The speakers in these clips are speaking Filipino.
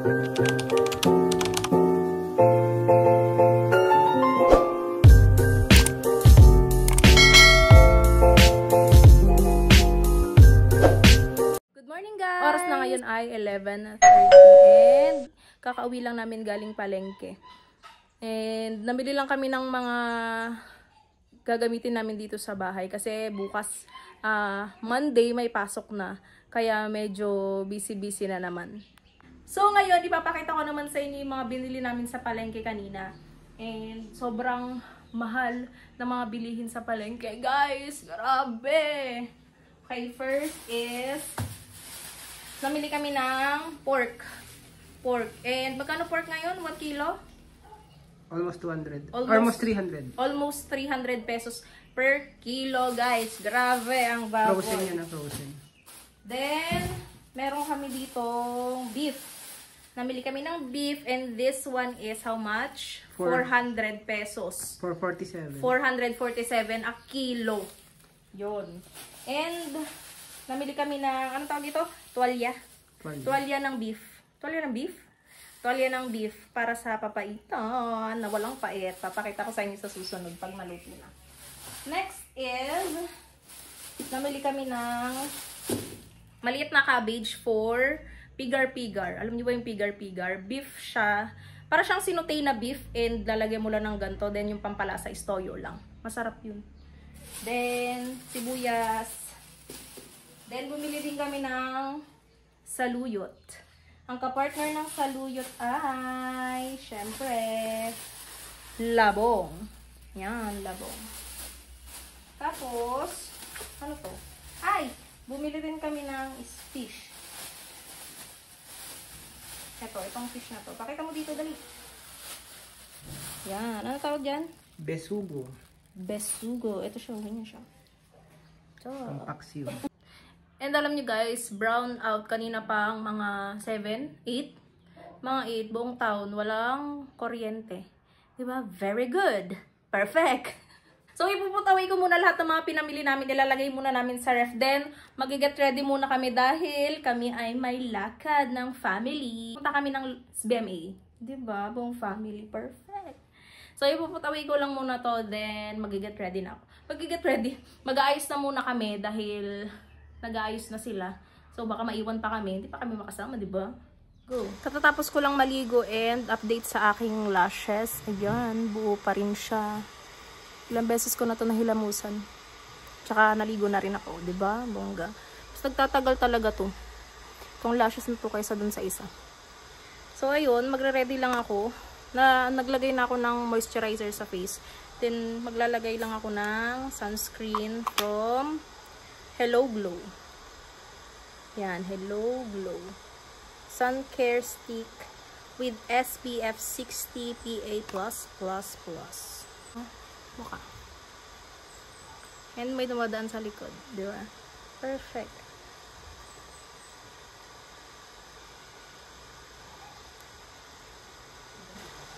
Morning guys! Oras na ngayon ay 11:30 and kakauwi lang namin galing palengke. And namili lang kami ng mga gagamitin namin dito sa bahay kasi bukas Monday may pasok na. Kaya medyo busy-busy na naman. So ngayon ipapakita ko naman sa inyo yung mga binili namin sa palengke kanina. And sobrang mahal na mga bilihin sa palengke. Guys, grabe! Okay, first is namili kami ng pork. And magkano pork ngayon? 1 kilo? Almost 200. Almost 300. Almost 300 pesos per kilo, guys. Grabe ang baboy. Frozen yan na frozen. Then, meron kami dito beef. Namili kami ng beef and this one is how much? 400 pesos. 447. 447 a kilo. Yun. And namili kami ng, ano tawag dito? Tuwalya. Tuwalya ng beef. Tuwalya ng beef? Tuwalya ng beef para sa papaitan na walang pait. Papakita ko sa inyo sa susunod pag maluto na. Next is, namili kami ng maliit na cabbage for pigar-pigar. Alam niyo ba yung pigar-pigar? Beef siya. Para siyang sinutay na beef and lalagyan mo lang ng ganto. Then yung pampalasa is toyo lang. Masarap yun. Then, sibuyas. Then, bumili din kami ng saluyot. Ang kapartner ng saluyot ay, syempre, labong. Yan, labong. Tapos, ano to? Ay, bumili din kami ng fish. Itong fish na to. Pakita mo dito, dali. Yan, ano tawag dyan? Besugo. Besugo. Ito siya, ganyan siya. So, ang paksiw. And alam nyo guys, brown out kanina pa ang mga 7, 8. Mga 8, buong taon, walang kuryente. Diba? Very good. Perfect. So, ipuputaway ko muna lahat ng mga pinamili namin. Ilalagay muna namin sa ref. Then, mag-get ready muna kami dahil kami ay may lakad ng family. Punta kami ng BMA. Diba? Buong family. Perfect. So, ipuputaway ko lang muna to. Then, mag-get ready na ako. Mag-get ready. Mag-aayos na muna kami dahil nag-aayos na sila. So, baka maiwan pa kami. Hindi pa kami makasama, di ba? Go. Katatapos ko lang maligo and update sa aking lashes. Ayan, buo pa rin siya. Ilang beses ko na to nahilamusan. Tsaka naligo na rin ako, di ba? Bongga. Mas nagtatagal talaga to. Itong lashes na to kaysa dun sa isa. So, ayun, magre-ready lang ako. Naglagay na ako ng moisturizer sa face. Then, maglalagay lang ako ng sunscreen from Hello Glow. Yan, Hello Glow. Sun Care Stick with SPF 60 PA++++. Mukha. And may dumadaan sa likod. Di ba? Perfect.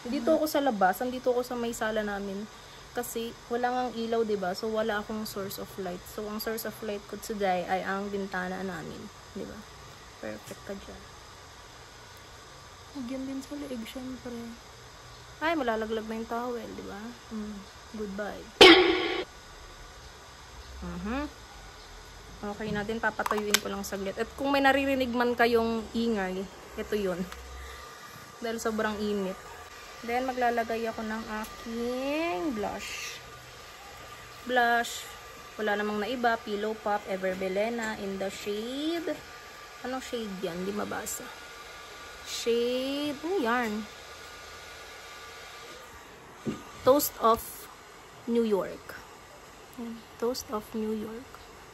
Dito ako sa labas. Andito ako sa may sala namin. Kasi wala ngang ilaw, diba? So, wala akong source of light. So, ang source of light ko today ay ang bintana namin. Diba? Perfect ka dyan. Nagyan din sa leeg, syempre. Ay, malalaglag na yung towel, diba? Goodbye. Okay natin, papatuyuin ko lang saglit. At kung may naririnig man kayong ingay, ito yun. Dahil sobrang init. Then, maglalagay ako ng aking blush. Blush. Wala namang naiba. Pillow Pop, Ever Belena in the shade. Anong shade yan? Hindi mabasa. Shade. Yarn. Toast of New York. Toast of New York.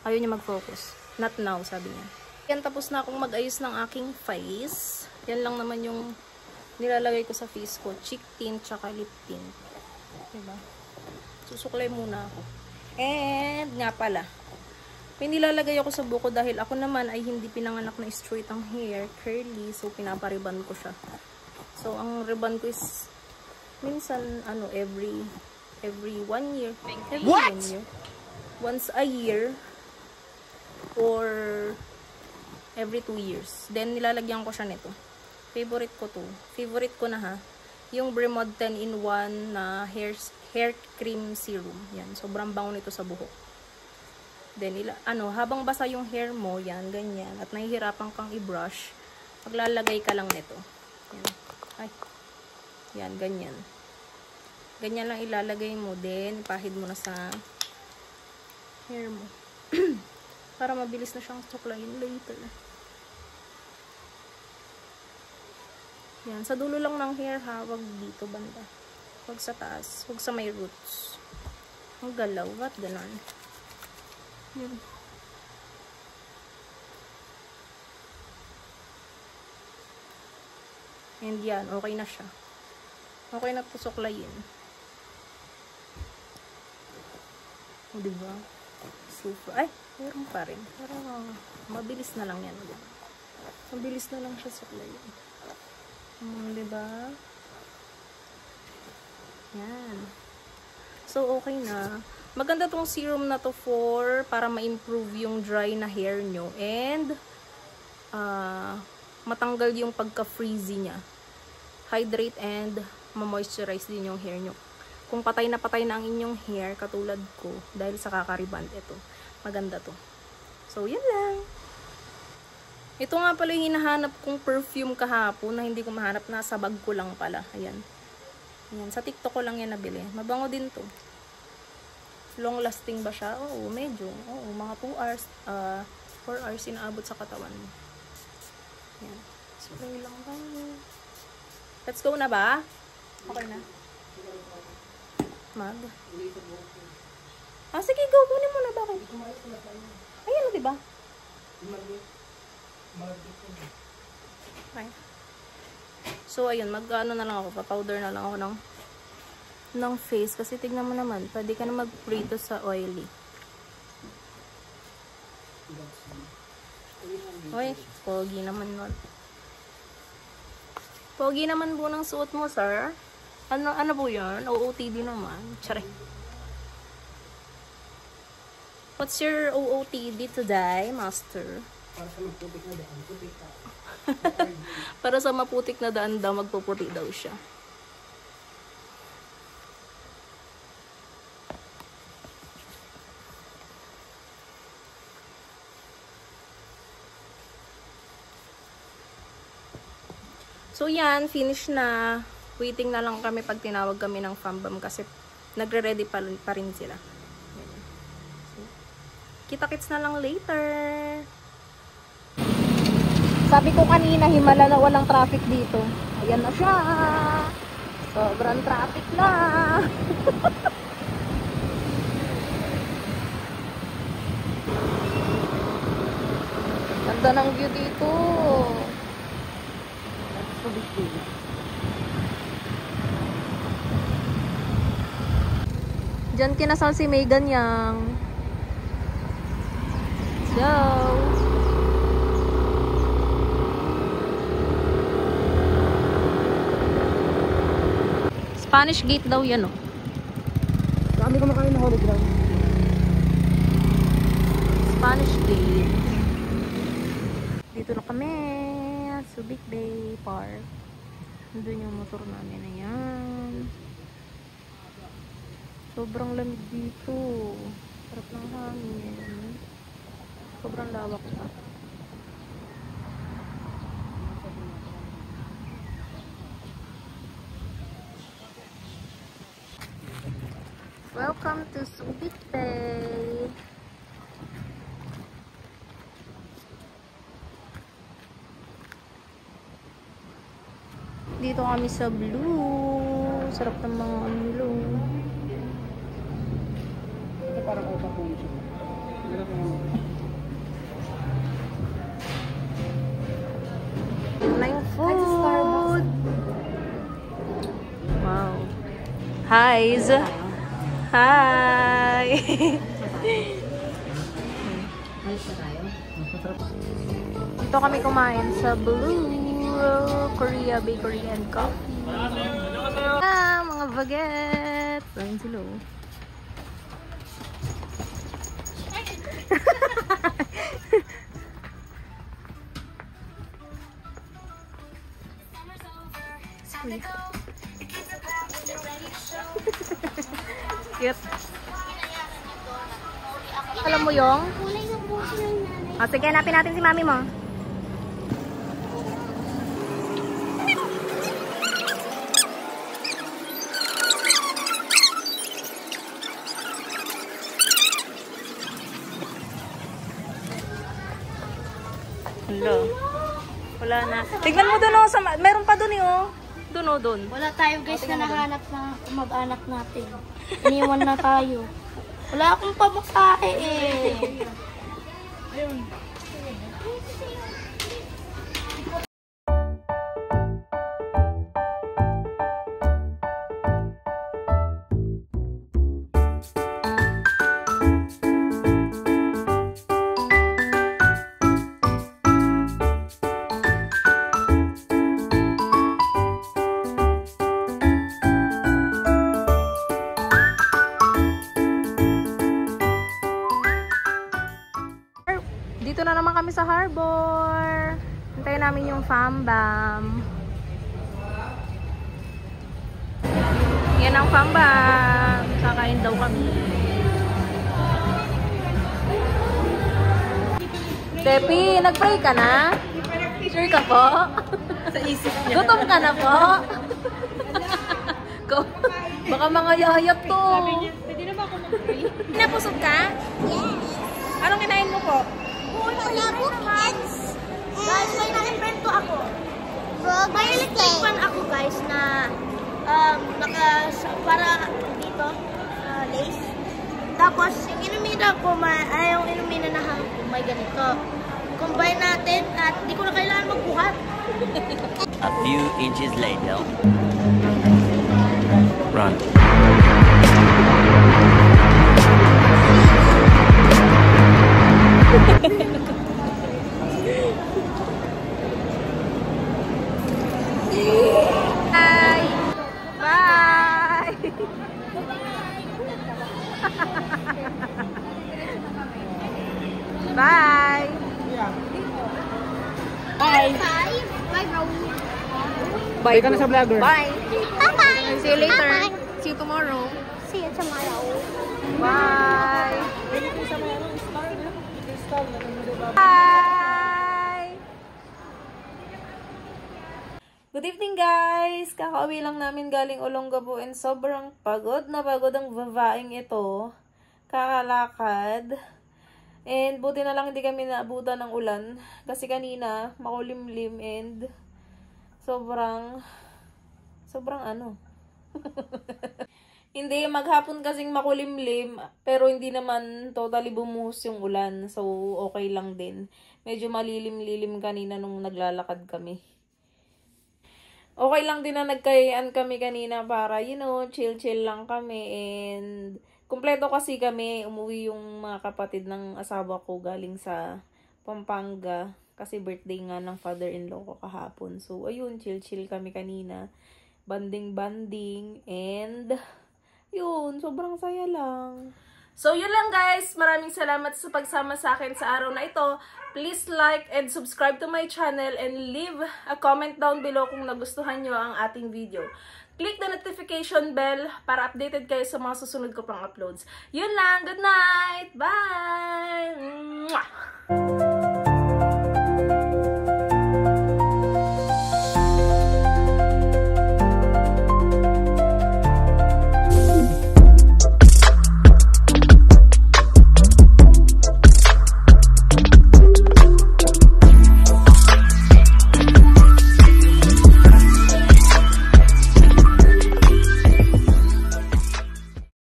Ayaw niya mag-focus. Not now, sabi niya. Yan, tapos na akong mag-ayos ng aking face. Yan lang naman yung nilalagay ko sa face ko, cheek tint, tsaka lip tint. Diba? Susuklay muna ako. And, nga pala, may nilalagay ako sa buko dahil ako naman ay hindi pinanganak na straight ang hair, curly, so pinapariban ko siya. So, ang ribbon ko is, minsan, every 1 year. Every What? 1 year. Once a year, or every 2 years. Then, nilalagyan ko siya nito. Favorite ko to. Favorite ko na ha. Yung Bremod 10-in-1 na hair cream serum. Yan. Sobrang bango nito sa buhok. Then, habang basa yung hair mo, yan, ganyan. At nahihirapan kang i-brush, maglalagay ka lang nito. Yan. Ay. Yan, ganyan. Ganyan lang ilalagay mo. Then, pahid mo na sa hair mo. Para mabilis na siyang suklayin later. Yan. Sa dulo lang ng hair ha. Wag dito banda. Wag sa taas. Wag sa may roots. Ang galaw. Ba't ganon? Yan. And yan. Okay na siya. Okay na to suklayin. O diba? Super. Ay! Meron pa rin. Pero mabilis na lang yan. Diba? Mabilis na lang siya suklayin. Diba? Yan. So, okay na. Maganda tong serum na to para ma-improve yung dry na hair nyo. And, matanggal yung pagka-frizzy niya. Hydrate and ma-moisturize din yung hair nyo. Kung patay na ang inyong hair, katulad ko, dahil sa kakariband, ito. Maganda to. So, yan lang. Ito nga pala yung hinahanap kong perfume kahapon na hindi ko mahanap. Nasa bag ko lang pala. Ayan. Ayan. Sa TikTok ko lang yan nabili. Mabango din to. Long lasting ba siya? Oo, medyo. Oo, mga 2 hours, 4 hours inaabot sa katawan mo. Ayan. Spray lang tayo. Let's go na ba? Okay na. Mag. Sige, go. Kunin mo na. Bakit? Ayan o, diba? Okay. So, ayun. Mag-ano na lang ako. Pa-powder na lang ako ng face. Kasi tignan mo naman. Pwede ka na mag-prito sa oily. Uy, pogi naman nun. Pogi naman po ng suot mo, sir. Ano po yun? OOTD naman. Tsare. What's your OOTD today, master? Para sa maputik na daan, putik ka. Para sa maputik na daan daw, magpuputi daw siya. So yan, finish na. Waiting na lang kami pag tinawag kami ng fambam kasi nagre-ready pa rin sila. Kita-kits na lang later. Sabi ko kanina, himala na walang traffic dito. Ayan na siya. Sobrang traffic na. Ganda ng view dito. Diyan kinasal si Megan Yang. So, Spanish Gate daw yan, oh. Kami kumakain ng Holy Ground. Spanish Gate. Dito na kami. Subic Bay Park. Nandun yung motor namin. Ayan. Sobrang lamig dito. Sarap ng hangin. Sobrang lawak pa. Welcome to Subic Bay. Dito kami sa Blue. Sarap ng mga Blue. Ito parang auto po siya. Nice food. Wow. Hi's. Hi. Dito kami kumain sa Blue Korea Bakery and Coffee. Mga baguettes. Ayun sila. Cute. Alam mo yung? Kulay ng buhok ng nanay. O, sige, hanapin natin si mami mo. Hello. Wala na. Tignan mo doon, oh. Meron pa doon, oh. Doon, oh, doon. Wala tayo guys na nahanap ng mag-anak natin. Iniwan na tayo. Wala akong pamakae eh. Ayun. Dito na naman kami sa harbor. Hintayin namin yung Fambam. Yan ang Fambam. Kakain daw kami. Tepi, nag-pray ka na? Sure ka po? Sa isip niya. Gutom ka na po? Baka mga yayat to. Pwede na ba ako mag-pray? Napusog ka? Yes. Anong kinain mo po? Wala po kids. Guys, may na-imprento ako. May electric fan ako guys na para dito, lace. Tapos, yung ilumina ko, yung ilumina na hangko, may ganito. Combine natin at di ko na kailangan magbuhat. A few inches later. Run. Bye! Bye! Bye! Bye. Bye. Bye, Brownie. Bye ka na sa vlogger. Bye! Bye-bye. See you later. Bye-bye. See you tomorrow. See you tomorrow. Bye! Pwede ko sa mayroong star na. Star na naman sa baba. Bye! Good evening guys! Kakauwi lang namin galing Olongapo and sobrang pagod na pagod ang babaeng ito. Kakalakad. And buti na lang hindi kami naabutan ng ulan. Kasi kanina makulimlim and sobrang ano. Hindi, maghapon kasing makulimlim, pero hindi naman totally bumuhos yung ulan. So, okay lang din. Medyo malilim-lilim kanina nung naglalakad kami. Okay lang din na nagkayaan kami kanina para, chill-chill lang kami. And, kumpleto kasi kami. Umuwi yung mga kapatid ng asawa ko galing sa Pampanga. Kasi birthday nga ng father-in-law ko kahapon. So, ayun, chill-chill kami kanina. Banding-banding. And, yun, sobrang saya lang. So, yun lang guys. Maraming salamat sa pagsama sa akin sa araw na ito. Please like and subscribe to my channel and leave a comment down below kung nagustuhan nyo ang ating video. Click the notification bell para updated kayo sa mga susunod ko pang uploads. Yun lang. Good night! Bye! Mwah!